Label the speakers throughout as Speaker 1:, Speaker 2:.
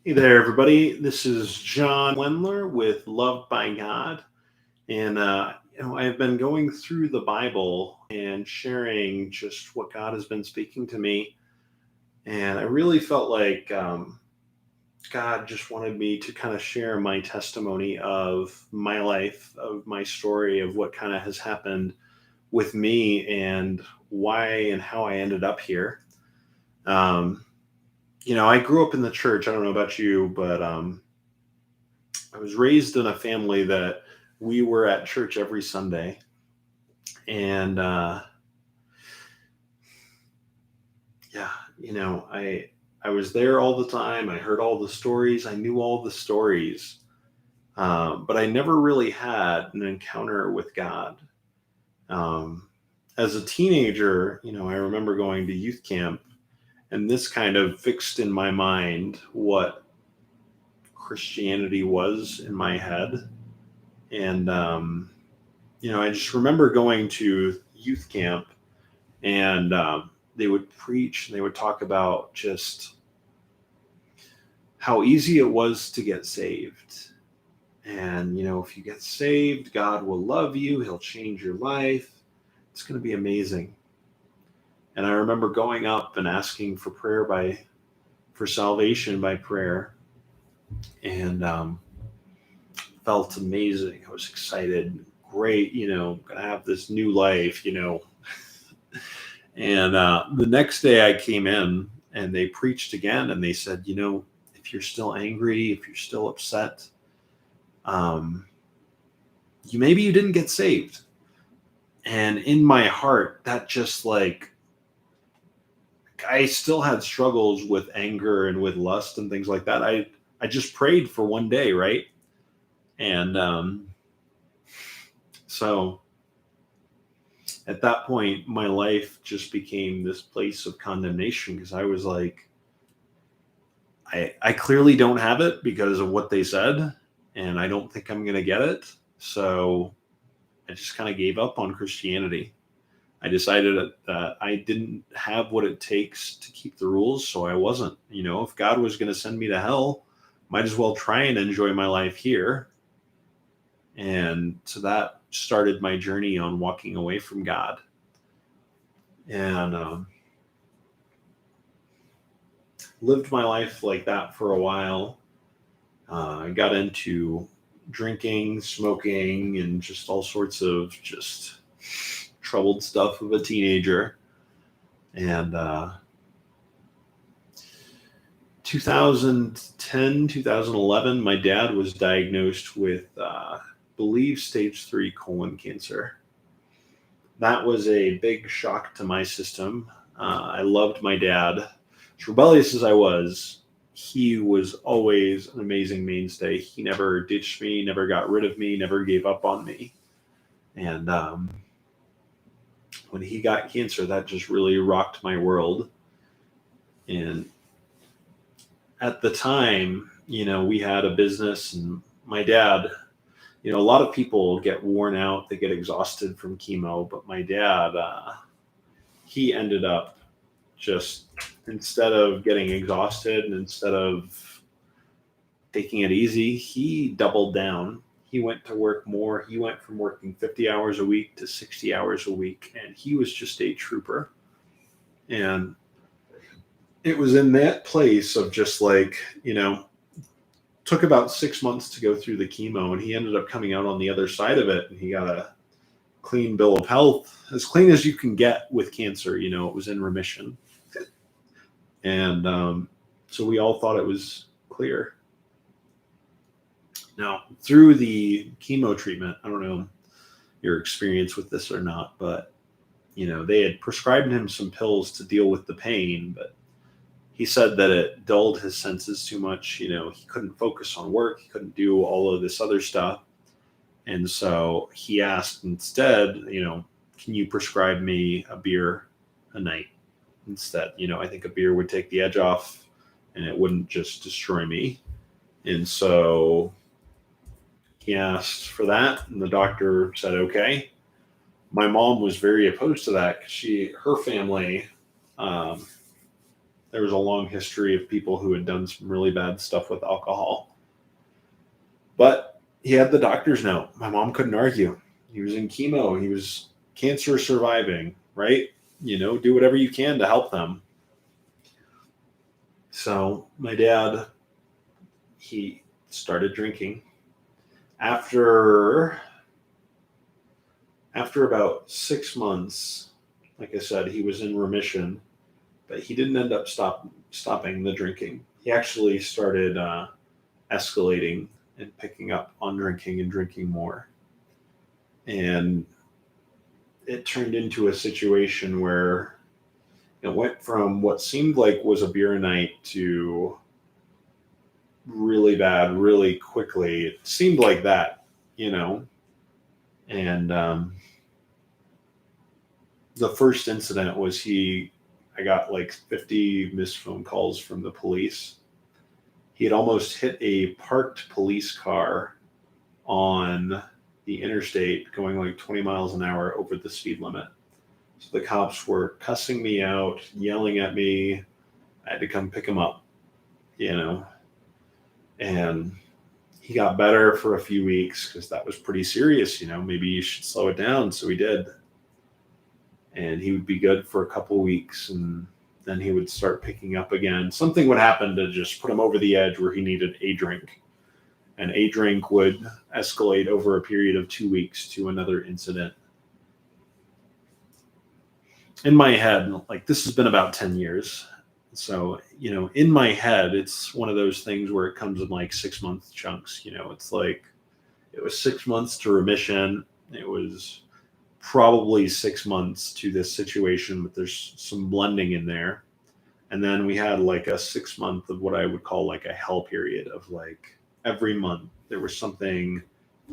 Speaker 1: Hey there, everybody. This is John Wendler with Loved by God. And, I've been going through the Bible and sharing just what God has been speaking to me. And I really felt like God just wanted me to kind of share my testimony of my life, of my story, of what kind of has happened with me and why and how I ended up here. Um, I grew up in the church. I don't know about you, but I was raised in a family that we were at church every Sunday, and yeah, I was there all the time. I heard all the stories. I knew all the stories, but I never really had an encounter with God. Um, as a teenager, I remember going to youth camp, and this kind of fixed in my mind what Christianity was in my head, and I just remember going to youth camp and they would preach and they would talk about just how easy it was to get saved. And, if you get saved, God will love you, He'll change your life. It's going to be amazing. And I remember going up and asking for for salvation by prayer, and felt amazing. I was excited, great, gonna have this new life. And the next day I came in and they preached again and they said, if you're still angry, if you're still upset, um, maybe you didn't get saved. And in my heart, that just like, I still had struggles with anger and with lust and things like that. I just prayed for one day, right? And so at that point, my life just became this place of condemnation because I was like, I clearly don't have it because of what they said, and I don't think I'm going to get it. So I just kind of gave up on Christianity. I decided that I didn't have what it takes to keep the rules, so I wasn't. If God was going to send me to hell, might as well try and enjoy my life here. And so that started my journey on walking away from God. And lived my life like that for a while. I got into drinking, smoking, and just all sorts of just troubled stuff of a teenager. And 2010, 2011, my dad was diagnosed with, believe, stage 3 colon cancer. That was a big shock to my system. I loved my dad. As rebellious as I was, he was always an amazing mainstay. He never ditched me, never got rid of me, never gave up on me. And when he got cancer, that just really rocked my world. And at the time, we had a business, and my dad, a lot of people get worn out, they get exhausted from chemo, but my dad, he ended up just, instead of getting exhausted and instead of taking it easy, he doubled down. He went to work more. He went from working 50 hours a week to 60 hours a week, and he was just a trooper. And it was in that place of just like, took about 6 months to go through the chemo, and he ended up coming out on the other side of it, and he got a clean bill of health, as clean as you can get with cancer. It was in remission. And so we all thought it was clear. Now, through the chemo treatment, I don't know your experience with this or not, but, they had prescribed him some pills to deal with the pain, but he said that it dulled his senses too much. He couldn't focus on work. He couldn't do all of this other stuff. And so he asked instead, can you prescribe me a beer a night instead? I think a beer would take the edge off and it wouldn't just destroy me. And so he asked for that, and the doctor said, okay. My mom was very opposed to that because her family, there was a long history of people who had done some really bad stuff with alcohol. But he had the doctor's note. My mom couldn't argue. He was in chemo. He was cancer surviving, right? Do whatever you can to help them. So my dad, he started drinking. After about 6 months, like I said, he was in remission, but he didn't end up stopping the drinking. He actually started escalating and picking up on drinking and drinking more. And it turned into a situation where it went from what seemed like was a beer night to really bad, really quickly. It seemed like that, And the first incident was I got like 50 missed phone calls from the police. He had almost hit a parked police car on the interstate going like 20 miles an hour over the speed limit. So the cops were cussing me out, yelling at me. I had to come pick him up, and he got better for a few weeks because that was pretty serious. Maybe you should slow it down. So he did. And he would be good for a couple weeks, and then he would start picking up again. Something would happen to just put him over the edge where he needed a drink. And a drink would escalate over a period of 2 weeks to another incident. In my head, like this has been about 10 years. So, in my head, it's one of those things where it comes in like 6-month chunks. It's like it was 6 months to remission. It was probably 6 months to this situation, but there's some blending in there. And then we had like a 6 month of what I would call like a hell period of like every month there was something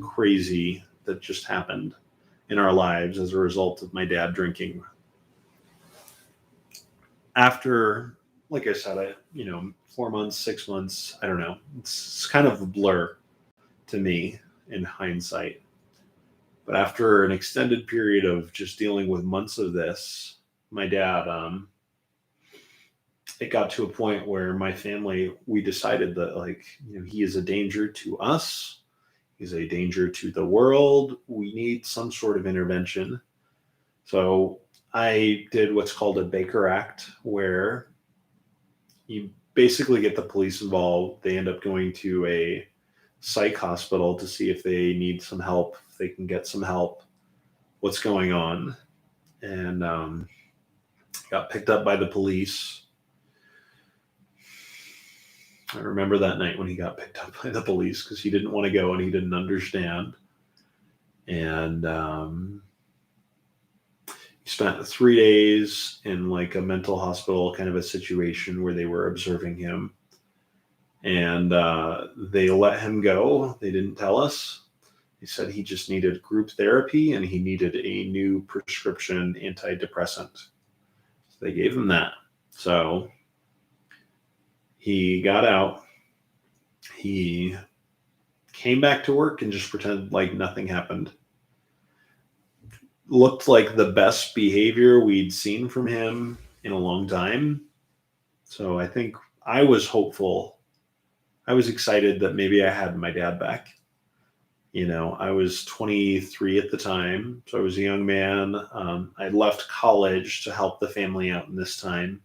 Speaker 1: crazy that just happened in our lives as a result of my dad drinking. After, like I said, 4 months, 6 months, I don't know. It's kind of a blur to me in hindsight. But after an extended period of just dealing with months of this, my dad, it got to a point where my family, we decided that he is a danger to us. He's a danger to the world. We need some sort of intervention. So I did what's called a Baker Act, where you basically get the police involved. They end up going to a psych hospital to see if they need some help, if they can get some help, what's going on. And got picked up by the police. I remember that night when he got picked up by the police because he didn't want to go and he didn't understand. And he spent 3 days in like a mental hospital kind of a situation where they were observing him. And they let him go. They didn't tell us. He said he just needed group therapy and he needed a new prescription antidepressant. So they gave him that. So he got out. He came back to work and just pretended like nothing happened. Looked like the best behavior we'd seen from him in a long time. So I think I was hopeful. I was excited that maybe I had my dad back. I was 23 at the time, so I was a young man. I left college to help the family out in this time.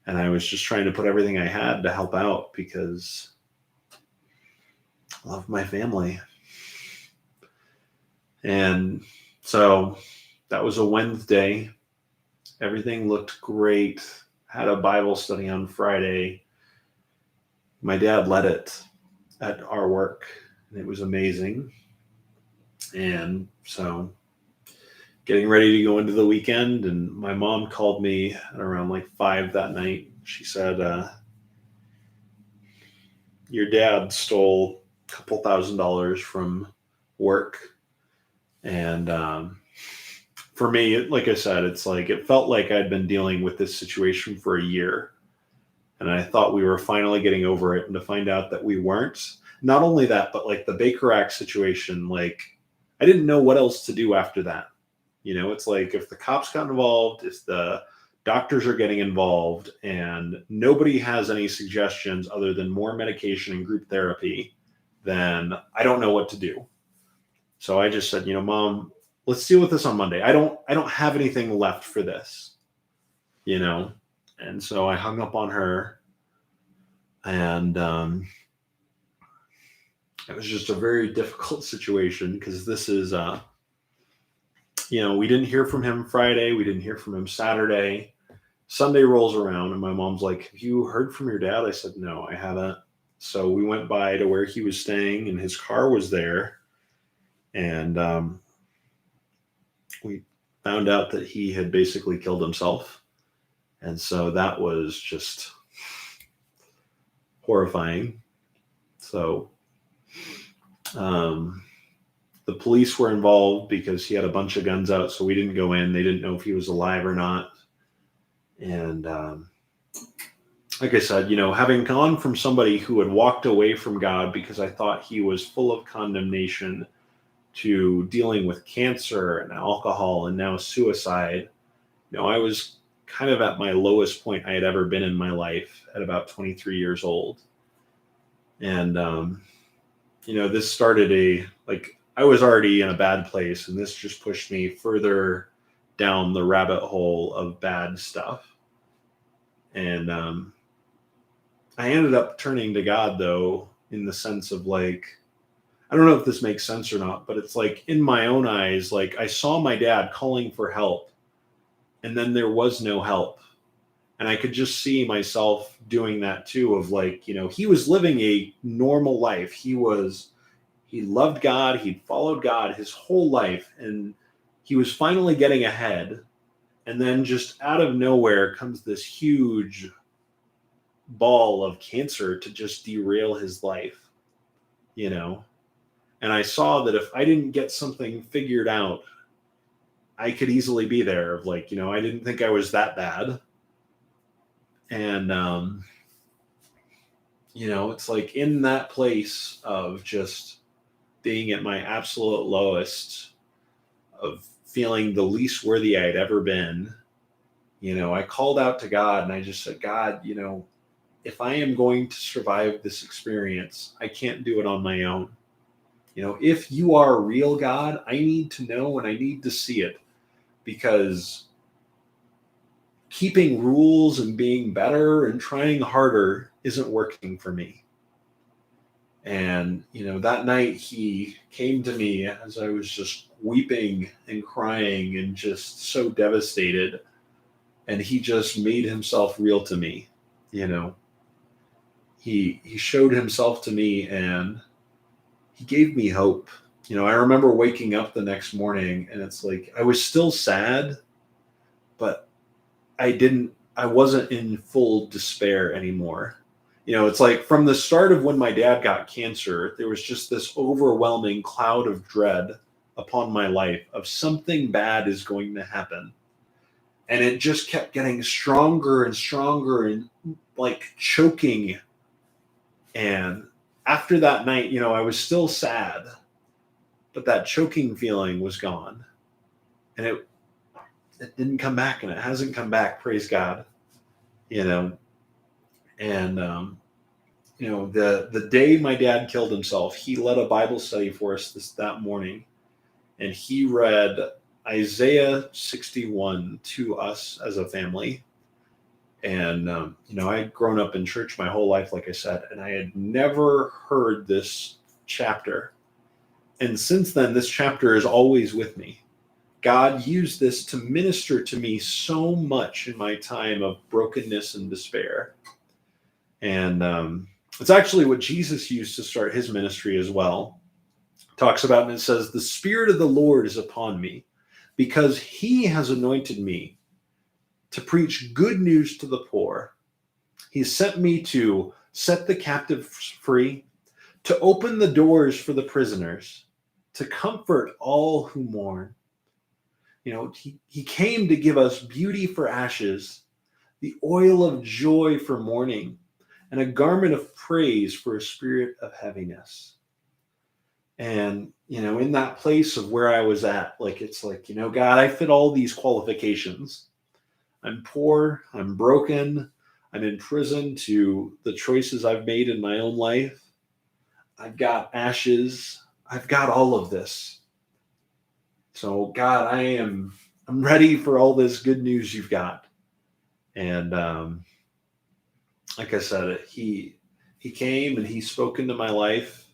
Speaker 1: And I was just trying to put everything I had to help out because I love my family. And so that was a Wednesday. Everything looked great. Had a Bible study on Friday. My dad led it at our work, and it was amazing. And so getting ready to go into the weekend, and my mom called me at around like 5 that night. She said, your dad stole a couple $1,000s from work. And for me, like I said, it's like it felt like I'd been dealing with this situation for a year. And I thought we were finally getting over it, and to find out that we weren't. Not only that, but like the Baker Act situation, like I didn't know what else to do after that. It's like if the cops got involved, if the doctors are getting involved, and nobody has any suggestions other than more medication and group therapy, then I don't know what to do. So I just said, Mom, let's deal with this on Monday. I don't have anything left for this, you know. And so I hung up on her, and it was just a very difficult situation because this is, we didn't hear from him Friday. We didn't hear from him Saturday. Sunday rolls around, and my mom's like, "Have you heard from your dad?" I said, "No, I haven't." So we went by to where he was staying, and his car was there. And we found out that he had basically killed himself. And so that was just horrifying. So the police were involved because he had a bunch of guns out, so we didn't go in. They didn't know if he was alive or not. And like I said, having gone from somebody who had walked away from God because I thought he was full of condemnation, to dealing with cancer and alcohol and now suicide, I was kind of at my lowest point I had ever been in my life at about 23 years old. And, this started I was already in a bad place, and this just pushed me further down the rabbit hole of bad stuff. And I ended up turning to God, though, in the sense of I don't know if this makes sense or not, but it's in my own eyes, I saw my dad calling for help, and then there was no help. And I could just see myself doing that too, of he was living a normal life. He loved God. He'd followed God his whole life, and he was finally getting ahead. And then just out of nowhere comes this huge ball of cancer to just derail his life, And I saw that if I didn't get something figured out, I could easily be there. Of I didn't think I was that bad. And, it's in that place of just being at my absolute lowest, of feeling the least worthy I'd ever been. I called out to God, and I just said, "God, if I am going to survive this experience, I can't do it on my own. If you are a real God, I need to know, and I need to see it, because keeping rules and being better and trying harder isn't working for me." And, that night he came to me as I was just weeping and crying and just so devastated. And he just made himself real to me. He showed himself to me, and he gave me hope. I remember waking up the next morning, and it's I was still sad, but I wasn't in full despair anymore. It's from the start of when my dad got cancer, there was just this overwhelming cloud of dread upon my life of something bad is going to happen. And it just kept getting stronger and stronger, and choking. And after that night, I was still sad, but that choking feeling was gone. And it didn't come back, and it hasn't come back, praise God. And the day my dad killed himself, he led a Bible study for us that morning, and he read Isaiah 61 to us as a family. And I'd grown up in church my whole life, like I said, and I had never heard this chapter. And since then, this chapter is always with me. God used this to minister to me so much in my time of brokenness and despair. And it's actually what Jesus used to start his ministry as well. Talks about, and it says, "The Spirit of the Lord is upon me, because he has anointed me to preach good news to the poor. He sent me to set the captives free, to open the doors for the prisoners, to comfort all who mourn." He came to give us beauty for ashes, the oil of joy for mourning, and a garment of praise for a spirit of heaviness. And, in that place of where I was at, it's God, I fit all these qualifications. I'm poor, I'm broken, I'm in prison to the choices I've made in my own life. I've got ashes, I've got all of this. So God, I'm ready for all this good news you've got. And like I said, he came and he spoke into my life,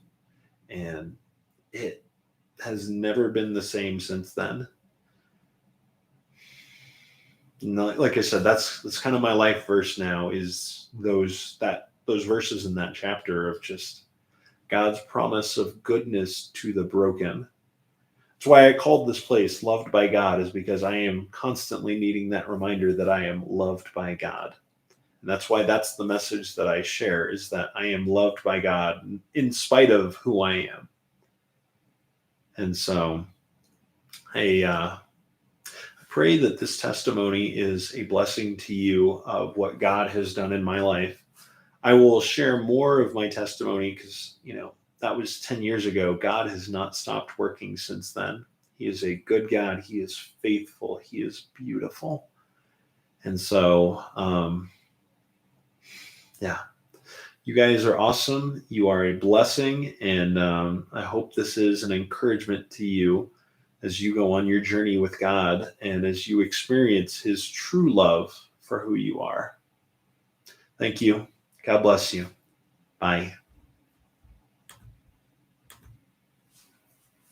Speaker 1: and it has never been the same since then. No, like I said, that's kind of my life verse now, is those verses in that chapter of just God's promise of goodness to the broken. That's why I called this place Loved by God, is because I am constantly needing that reminder that I am loved by God. And that's why that's the message that I share, is that I am loved by God in spite of who I am. And so I pray that this testimony is a blessing to you of what God has done in my life. I will share more of my testimony because, that was 10 years ago. God has not stopped working since then. He is a good God. He is faithful. He is beautiful. And so, yeah, you guys are awesome. You are a blessing. And I hope this is an encouragement to you as you go on your journey with God and as you experience his true love for who you are. Thank you. God bless you. Bye.